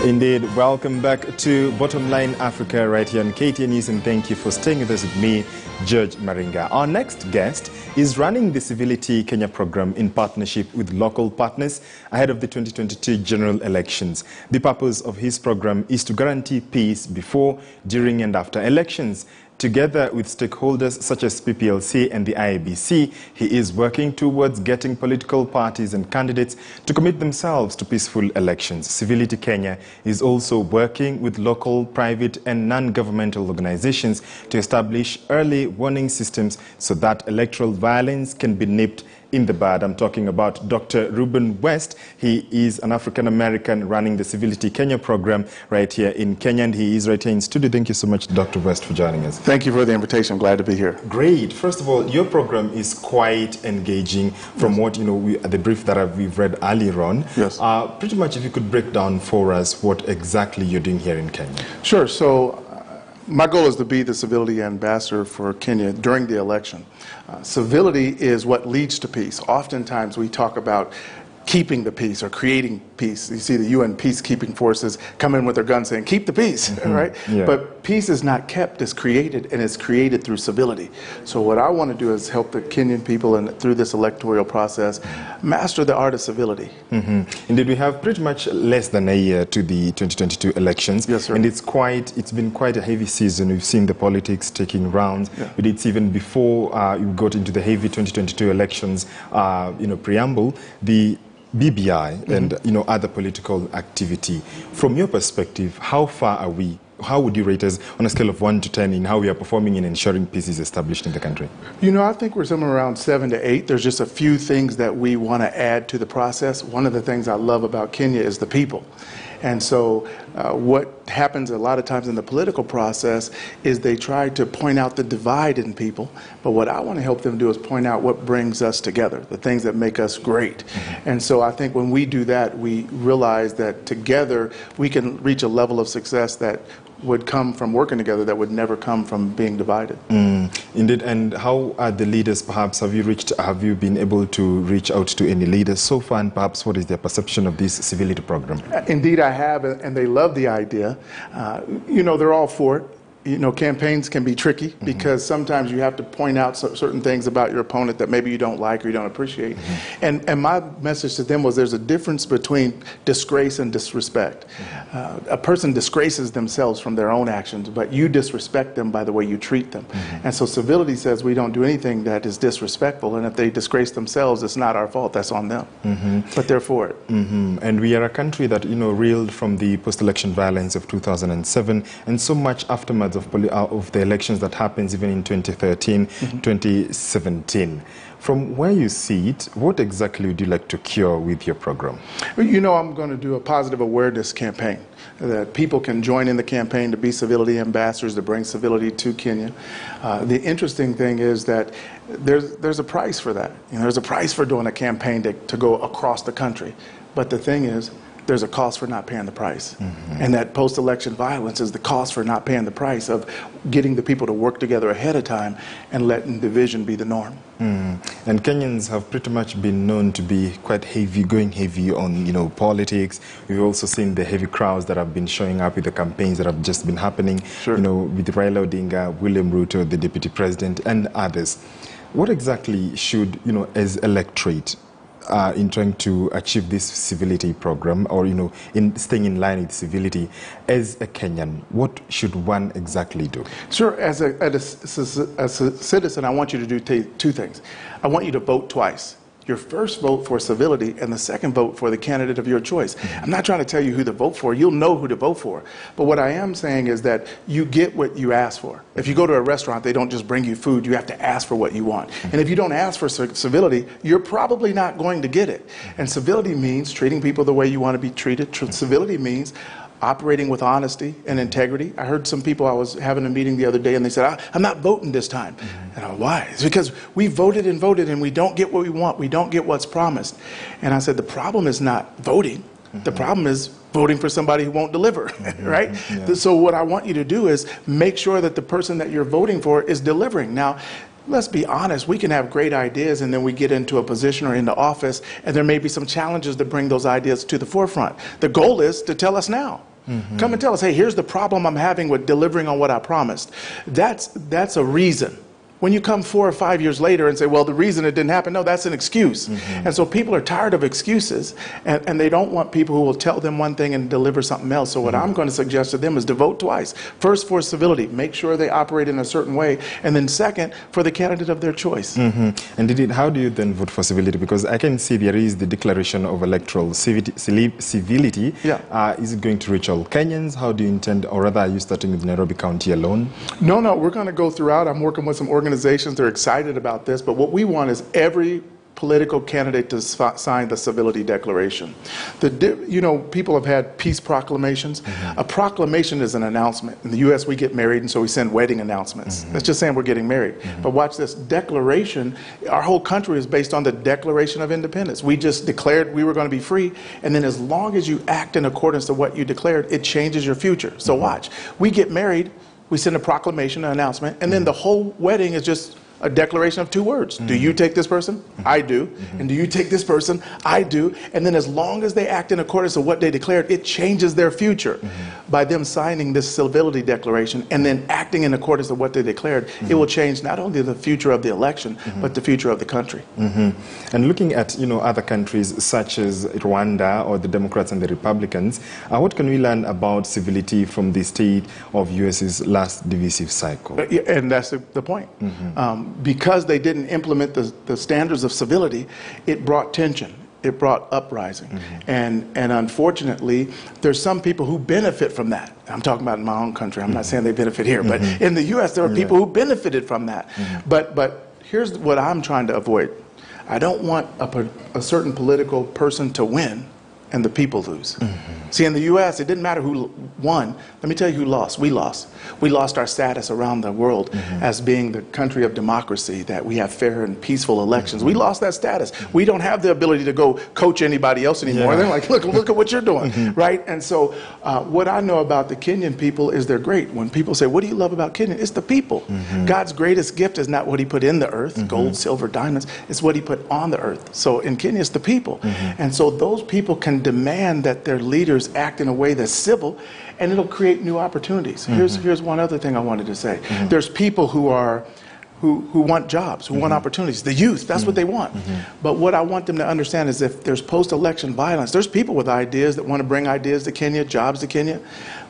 Indeed, welcome back to Bottomline Africa right here on KTN News, and thank you for staying with us with me, George Maringa. Our next guest is running the Civility Kenya program in partnership with local partners ahead of the 2022 general elections. The purpose of his program is to guarantee peace before, during and after elections. Together with stakeholders such as PPLC and the IEBC, he is working towards getting political parties and candidates to commit themselves to peaceful elections. Civility Kenya is also working with local, private and non-governmental organizations to establish early warning systems so that electoral violence can be nipped in the bud. I'm talking about Dr. Reuben West. He is an African-American running the Civility Kenya program right here in Kenya, and he is right here in studio. Thank you so much, Dr. West, for joining us. Thank you for the invitation. I'm glad to be here. Great. First of all, your program is quite engaging from what, the brief that we've read earlier on. Yes. Pretty much if you could break down for us what exactly you're doing here in Kenya. Sure. So my goal is to be the civility ambassador for Kenya during the election. Civility is what leads to peace. Oftentimes we talk about keeping the peace or creating peace. You see the UN peacekeeping forces come in with their guns saying, keep the peace, right? Yeah. But peace is not kept, it's created, and it's created through civility. So what I want to do is help the Kenyan people and through this electoral process master the art of civility. Indeed, we have pretty much less than a year to the 2022 elections. Yes, sir. And it's been quite a heavy season. We've seen the politics taking rounds. Yeah. But it's even before you got into the heavy 2022 elections, preamble, the BBI and other political activity. From your perspective, how far are we? How would you rate us on a scale of 1 to 10 in how we are performing in ensuring peace is established in the country? I think we're somewhere around 7 to 8. There's just a few things that we want to add to the process. One of the things I love about Kenya is the people. And so what happens a lot of times in the political process is they try to point out the divide in people. But what I want to help them do is point out what brings us together, the things that make us great. And so I think when we do that, we realize that together we can reach a level of success that would come from working together that would never come from being divided. Indeed. And how are the leaders, perhaps, have you been able to reach out to any leaders so far, and perhaps what is their perception of this civility program? Indeed, I have, and they love the idea. They're all for it. Campaigns can be tricky because sometimes you have to point out certain things about your opponent that maybe you don't like or you don't appreciate. And my message to them was there's a difference between disgrace and disrespect. A person disgraces themselves from their own actions, but you disrespect them by the way you treat them. And so civility says we don't do anything that is disrespectful, and if they disgrace themselves, it's not our fault, that's on them. But they're for it. And we are a country that, reeled from the post-election violence of 2007 and so much aftermath of the elections that happens even in 2013, 2017. From where you see it, what exactly would you like to cure with your program? I'm going to do a positive awareness campaign that people can join in the campaign to be civility ambassadors to bring civility to Kenya. The interesting thing is that there's a price for that. There's a price for doing a campaign to go across the country. But the thing is, there's a cost for not paying the price. And that post-election violence is the cost for not paying the price of getting the people to work together ahead of time and letting division be the norm. And Kenyans have pretty much been known to be quite going heavy on, politics. We've also seen the heavy crowds that have been showing up with the campaigns that have just been happening, Sure. With Raila Odinga, William Ruto, the deputy president, and others. What exactly should, as electorate, in trying to achieve this civility program, or in staying in line with civility, as a Kenyan, what should one exactly do? Sure. As a citizen, I want you to do two things. I want you to vote twice. Your first vote for civility and the second vote for the candidate of your choice. I'm not trying to tell you who to vote for. You'll know who to vote for. But what I am saying is that you get what you ask for. If you go to a restaurant, they don't just bring you food. You have to ask for what you want. And if you don't ask for civility, you're probably not going to get it. And civility means treating people the way you want to be treated. Civility means operating with honesty and integrity. I heard some people, I was having a meeting the other day, and they said, I'm not voting this time. And I went, why? It's because we voted and we don't get what we want. We don't get what's promised. And I said, the problem is not voting. The problem is voting for somebody who won't deliver, right? Yeah. So what I want you to do is make sure that the person that you're voting for is delivering. Now, let's be honest, we can have great ideas and then we get into a position or into office and there may be some challenges to bring those ideas to the forefront. The goal is to tell us now. Come and tell us, hey, here's the problem I'm having with delivering on what I promised. That's a reason. When you come 4 or 5 years later and say, well, the reason it didn't happen, no, that's an excuse. And so people are tired of excuses, and they don't want people who will tell them one thing and deliver something else. So what I'm going to suggest to them is to vote twice. First, for civility, make sure they operate in a certain way, and then second, for the candidate of their choice. And how do you then vote for civility? Because I can see there is the Declaration of Electoral Civility. Yeah. Is it going to reach all Kenyans? How do you intend, or rather, are you starting with Nairobi County alone? No, we're going to go throughout. I'm working with some organizations. They're excited about this, but what we want is every political candidate to sign the Civility Declaration. People have had peace proclamations. A proclamation is an announcement. In the U.S., we get married, and so we send wedding announcements. That's just saying we're getting married. But watch this. Declaration, our whole country is based on the Declaration of Independence. We just declared we were going to be free, and then as long as you act in accordance to what you declared, it changes your future. So watch. We get married, we send a proclamation, an announcement, and then the whole wedding is just a declaration of 2 words. Do you take this person? I do. And do you take this person? I do. And then as long as they act in accordance with what they declared, it changes their future. By them signing this civility declaration and then acting in accordance with what they declared, it will change not only the future of the election, but the future of the country. And looking at other countries such as Rwanda or the Democrats and the Republicans, what can we learn about civility from the state of US's last divisive cycle? And that's the point. Because they didn't implement the standards of civility, it brought tension. It brought uprising. And unfortunately, there's some people who benefit from that. I'm talking about in my own country. I'm not saying they benefit here, but in the U.S., there are people who benefited from that. But here's what I'm trying to avoid. I don't want a certain political person to win and the people lose. See, in the U.S., it didn't matter who won. Let me tell you who lost. We lost. We lost our status around the world as being the country of democracy, that we have fair and peaceful elections. We lost that status. We don't have the ability to go coach anybody else anymore. They're like, look at what you're doing, right? And so what I know about the Kenyan people is they're great. When people say, what do you love about Kenya? It's the people. God's greatest gift is not what he put in the earth, gold, silver, diamonds. It's what he put on the earth. So in Kenya, it's the people. And so those people can demand that their leaders act in a way that's civil, and it'll create new opportunities. Here's one other thing I wanted to say. There's people who want jobs, who want opportunities. The youth, that's what they want. But what I want them to understand is if there's post-election violence, there's people with ideas that want to bring ideas to Kenya, jobs to Kenya,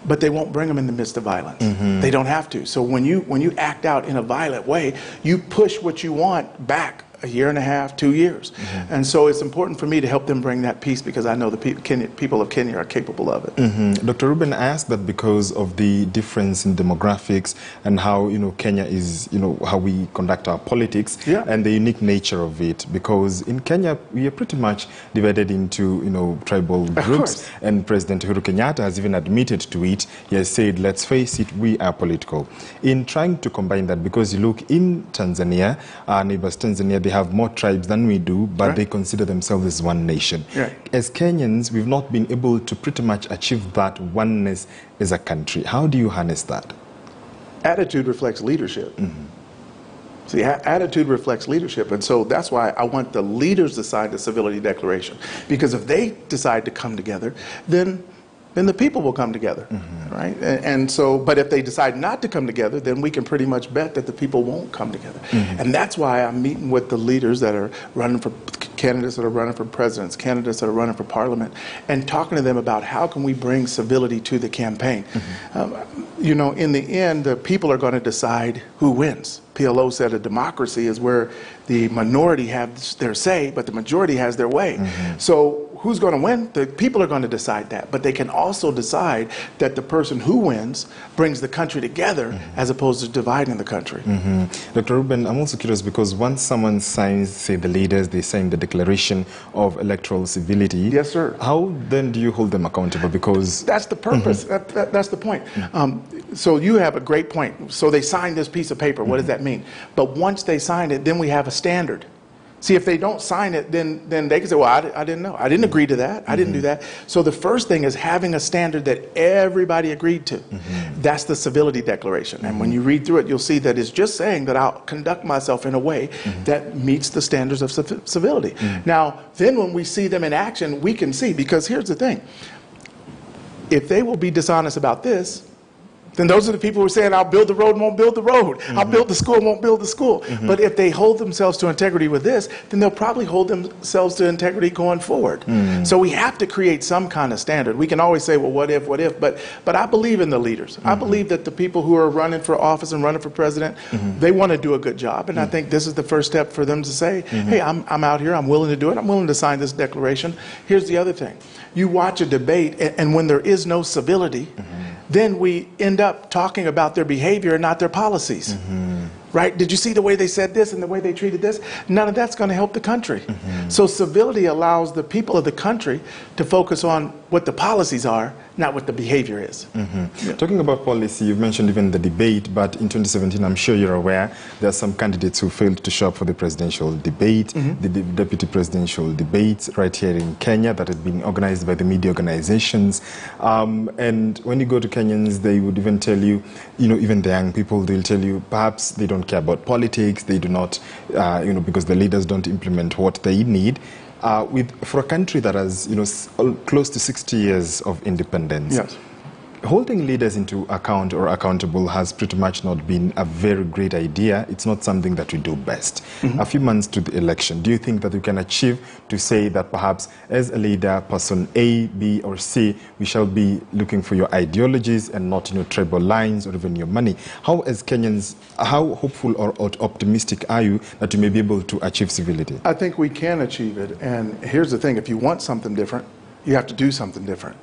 but they won't bring them in the midst of violence. They don't have to. So when you act out in a violent way, you push what you want back a year and a half, 2 years. And so it's important for me to help them bring that peace, because I know the people of Kenya are capable of it. Dr. Ruben, I asked that because of the difference in demographics and how Kenya is, how we conduct our politics, and the unique nature of it. Because in Kenya, we are pretty much divided into tribal groups, and President Uhuru Kenyatta has even admitted to it. He has said, let's face it, we are political. In trying to combine that, because you look in Tanzania, our neighbors Tanzania, they have more tribes than we do, but they consider themselves as one nation. As Kenyans, we've not been able to pretty much achieve that oneness as a country. How do you harness that? Attitude reflects leadership. See, attitude reflects leadership, and so that's why I want the leaders to sign the Civility Declaration, because if they decide to come together, then the people will come together, right? And so, but if they decide not to come together, then we can pretty much bet that the people won't come together. And that's why I'm meeting with the leaders that are running for candidates that are running for presidents, candidates that are running for parliament, and talking to them about how can we bring civility to the campaign. In the end, the people are going to decide who wins. PLO said a democracy is where the minority has their say, but the majority has their way. So who's going to win? The people are going to decide that, but they can also decide that the person who wins brings the country together as opposed to dividing the country. Dr. Ruben, I'm also curious, because once someone signs, say the leaders, they sign the Declaration of Electoral Civility. Yes, sir. How then do you hold them accountable? Because that's the purpose. That's the point. So you have a great point. So they sign this piece of paper. What does that mean? But once they sign it, then we have a standard. See, if they don't sign it, then they can say, well, I didn't know. I didn't agree to that. I didn't do that. So the first thing is having a standard that everybody agreed to. That's the Civility Declaration. And when you read through it, you'll see that it's just saying that I'll conduct myself in a way that meets the standards of civility. Now, then when we see them in action, we can see, because here's the thing. If they will be dishonest about this, then those are the people who are saying, I'll build the road and won't build the road. I'll build the school and won't build the school. But if they hold themselves to integrity with this, then they'll probably hold themselves to integrity going forward. So we have to create some kind of standard. We can always say, well, what if, but I believe in the leaders. I believe that the people who are running for office and running for president, they want to do a good job. And I think this is the first step for them to say, hey, I'm out here, I'm willing to do it, I'm willing to sign this declaration. Here's the other thing. You watch a debate, and when there is no civility, then we end up talking about their behavior and not their policies. Right? Did you see the way they said this and the way they treated this? None of that's going to help the country. So civility allows the people of the country to focus on what the policies are, not what the behavior is. Yeah. Talking about policy, you've mentioned even the debate, but in 2017, I'm sure you're aware, there are some candidates who failed to show up for the presidential debate, the deputy presidential debates right here in Kenya that had been organized by the media organizations. And when you go to Kenyans, they would even tell you, even the young people, they'll tell you perhaps they don't care about politics, they do not, because the leaders don't implement what they need. For a country that has, close to 60 years of independence, yes, holding leaders into account or accountable has pretty much not been a very great idea. It's not something that we do best. A few months to the election, do you think that we can achieve to say that perhaps as a leader, person A, B, or C, we shall be looking for your ideologies and not, tribal lines or even your money? How, as Kenyans, how hopeful or optimistic are you that you may be able to achieve civility? I think we can achieve it. And here's the thing, if you want something different, you have to do something different.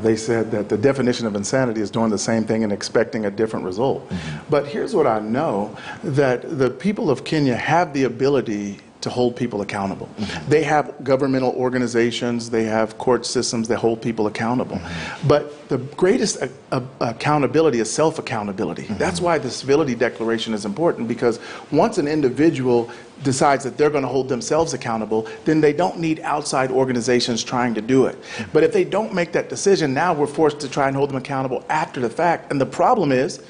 They said that the definition of insanity is doing the same thing and expecting a different result. But here's what I know, that the people of Kenya have the ability to hold people accountable. They have governmental organizations, they have court systems that hold people accountable. But the greatest accountability is self-accountability. That's why the Civility Declaration is important, because once an individual decides that they're going to hold themselves accountable, then they don't need outside organizations trying to do it. But if they don't make that decision, now we're forced to try and hold them accountable after the fact. And the problem is,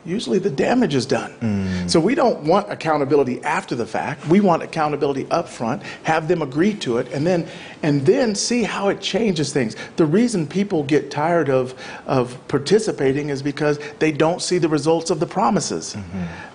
usually the damage is done. So we don't want accountability after the fact. We want accountability up front, have them agree to it, and then see how it changes things. The reason people get tired of participating is because they don't see the results of the promises.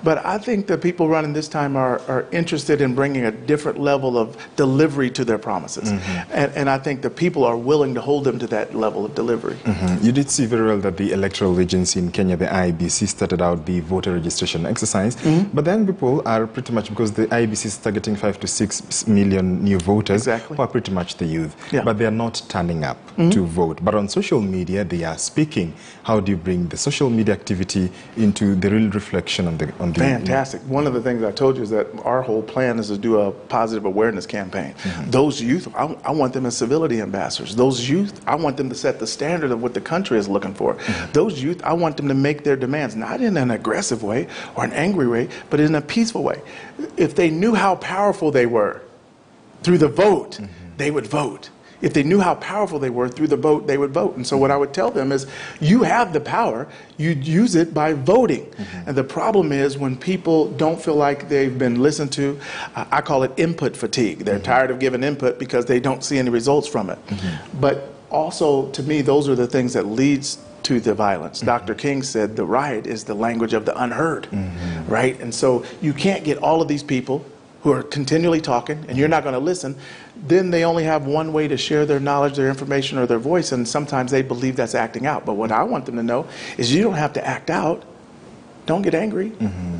But I think the people running this time are interested in bringing a different level of delivery to their promises. And I think the people are willing to hold them to that level of delivery. You did see very well that the electoral agency in Kenya, the IEBC, started out the voter registration exercise. But then people are pretty much, because the IEBC is targeting 5 to 6 million new voters, who are pretty much the youth. But they are not turning up to vote. But on social media, they are speaking. How do you bring the social media activity into the real reflection on the Fantastic. One of the things I told you is that our whole plan is to do a positive awareness campaign. Those youth, I want them as civility ambassadors. Those youth, I want them to set the standard of what the country is looking for. Those youth, I want them to make their demands, not in an aggressive way or an angry way, but in a peaceful way. If they knew how powerful they were through the vote, they would vote. If they knew how powerful they were through the vote, they would vote. And so what I would tell them is, you have the power, you use it by voting. And the problem is when people don't feel like they've been listened to, I call it input fatigue. They're tired of giving input because they don't see any results from it. But also, to me, those are the things that leads to the violence. Dr. King said the riot is the language of the unheard, right? And so you can't get all of these people who are continually talking, and you're not going to listen. Then they only have one way to share their knowledge, their information, or their voice, and sometimes they believe that's acting out. But what I want them to know is you don't have to act out. Don't get angry.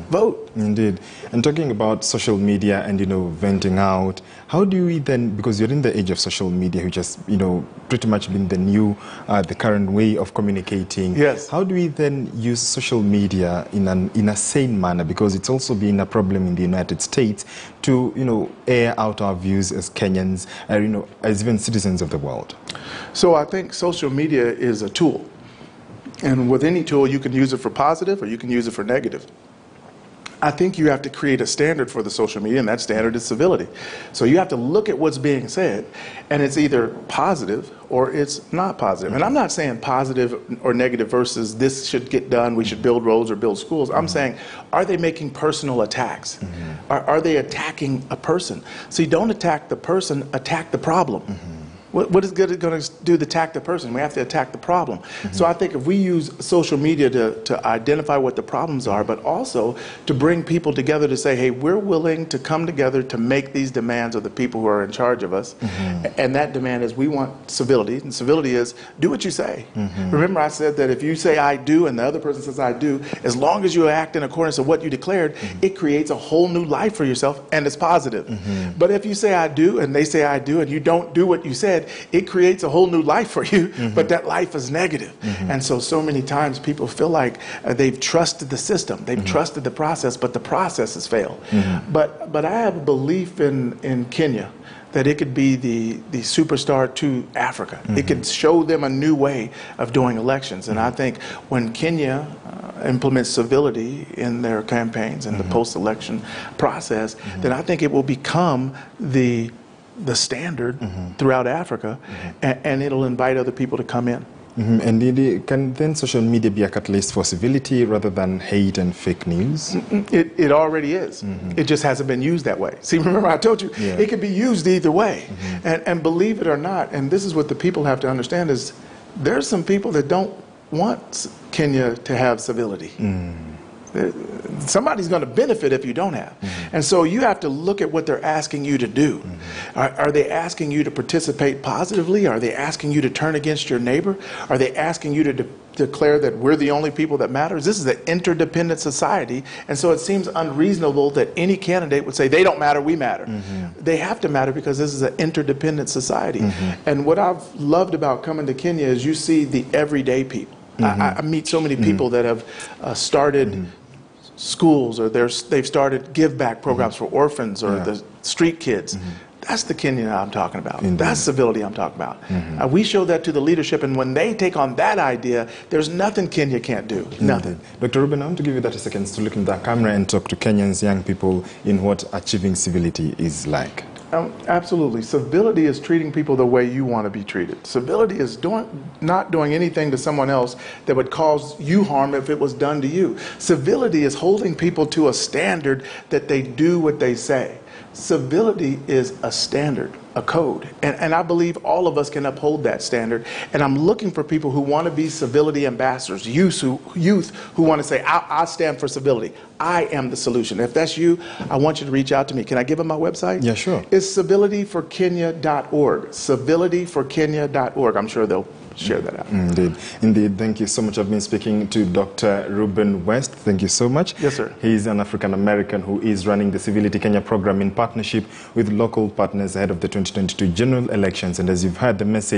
Vote. Indeed. And talking about social media and, venting out, how do we then, because you're in the age of social media, which has, pretty much been the current way of communicating. Yes. How do we then use social media in a sane manner? Because it's also been a problem in the United States to, air out our views as Kenyans, as even citizens of the world. So I think social media is a tool. And with any tool, you can use it for positive or you can use it for negative. I think you have to create a standard for the social media, and that standard is civility. So you have to look at what's being said, and it's either positive or it's not positive. And I'm not saying positive or negative versus this should get done, we should build roads or build schools. I'm saying, are they making personal attacks? Are they attacking a person? So you don't attack the person, attack the problem. what is good going to do to attack the person? We have to attack the problem. So I think if we use social media to identify what the problems are, but also to bring people together to say, hey, we're willing to come together to make these demands of the people who are in charge of us. And that demand is we want civility. And civility is do what you say. Remember I said that if you say I do and the other person says I do, as long as you act in accordance with what you declared, it creates a whole new life for yourself, and it's positive. But if you say I do and they say I do and you don't do what you said, it creates a whole new life for you, but that life is negative. And so many times people feel like they've trusted the system, they've trusted the process, but the process has failed. But I have a belief in Kenya that it could be the superstar to Africa. It could show them a new way of doing elections. And I think when Kenya implements civility in their campaigns and the post-election process, then I think it will become the standard throughout Africa, and it'll invite other people to come in. And can then social media be a catalyst for civility rather than hate and fake news? It already is. It just hasn't been used that way. See, remember I told you, it could be used either way. And believe it or not, and this is what the people have to understand, is there's some people that don't want Kenya to have civility. Somebody's going to benefit if you don't have. And so you have to look at what they're asking you to do. Are they asking you to participate positively? Are they asking you to turn against your neighbor? Are they asking you to declare that we're the only people that matters? This is an interdependent society, and so it seems unreasonable that any candidate would say they don't matter, we matter. They have to matter because this is an interdependent society. And what I've loved about coming to Kenya is you see the everyday people. I meet so many people that have started schools, or they've started give-back programs for orphans or the street kids. That's the Kenya I'm talking about. That's civility I'm talking about. We show that to the leadership, and when they take on that idea, there's nothing Kenya can't do. Nothing. Dr. Ruben, I want to give you 30 seconds to look in the camera and talk to Kenyans, young people, in what achieving civility is like. Absolutely. Civility is treating people the way you want to be treated. Civility is not doing anything to someone else that would cause you harm if it was done to you. Civility is holding people to a standard that they do what they say. Civility is a standard, a code, and I believe all of us can uphold that standard. And I'm looking for people who want to be civility ambassadors, youth who want to say, I stand for civility. I am the solution. If that's you, I want you to reach out to me. Can I give them my website? Yeah, sure. It's civilityforkenya.org. Civilityforkenya.org. I'm sure they'll share that out. Indeed. Thank you so much. I've been speaking to Dr. Ruben West. Thank you so much. Yes, sir. He's an African-American who is running the Civility Kenya program in partnership with local partners ahead of the 2022 general elections. And as you've heard the message,